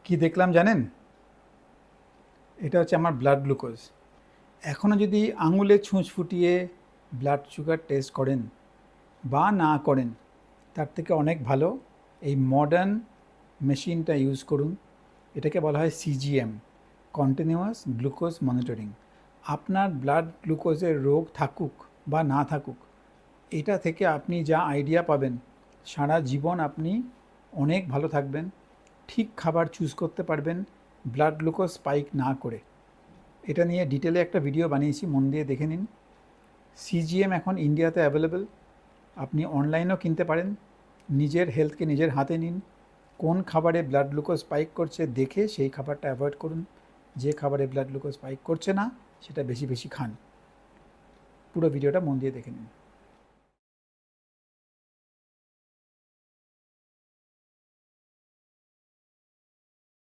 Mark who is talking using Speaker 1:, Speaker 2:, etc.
Speaker 1: কি দেখলাম জানেন? এটা হচ্ছে আমার ব্লাড গ্লুকোজ। এখনও যদি আঙুলে ছুঁচ ফুটিয়ে ব্লাড সুগার টেস্ট করেন বা না করেন, তার থেকে অনেক ভালো এই মডার্ন মেশিনটা ইউজ করুন। এটাকে বলা হয় সিজিএম, কন্টিনিউয়াস গ্লুকোজ মনিটরিং। আপনার ব্লাড গ্লুকোজের রোগ থাকুক বা না থাকুক, এটা থেকে আপনি যা আইডিয়া পাবেন, সারা জীবন আপনি অনেক ভালো থাকবেন, ঠিক খাবার চুজ করতে পারবেন, ব্লাড গ্লুকোজ স্পাইক না করে। এটা নিয়ে ডিটেলে একটা ভিডিও বানিয়েছি, মন দিয়ে দেখে নিন। সিজিএম এখন ইন্ডিয়াতে অ্যাভেলেবেল, আপনি অনলাইনেও কিনতে পারেন। নিজের হেলথকে নিজের হাতে নিন। কোন খাবারে ব্লাড গ্লুকোজ স্পাইক করছে দেখে সেই খাবারটা অ্যাভয়েড করুন। যে খাবারে ব্লাড গ্লুকোজ স্পাইক করছে না সেটা বেশি বেশি খান। পুরো ভিডিওটা মন দিয়ে দেখে নিন।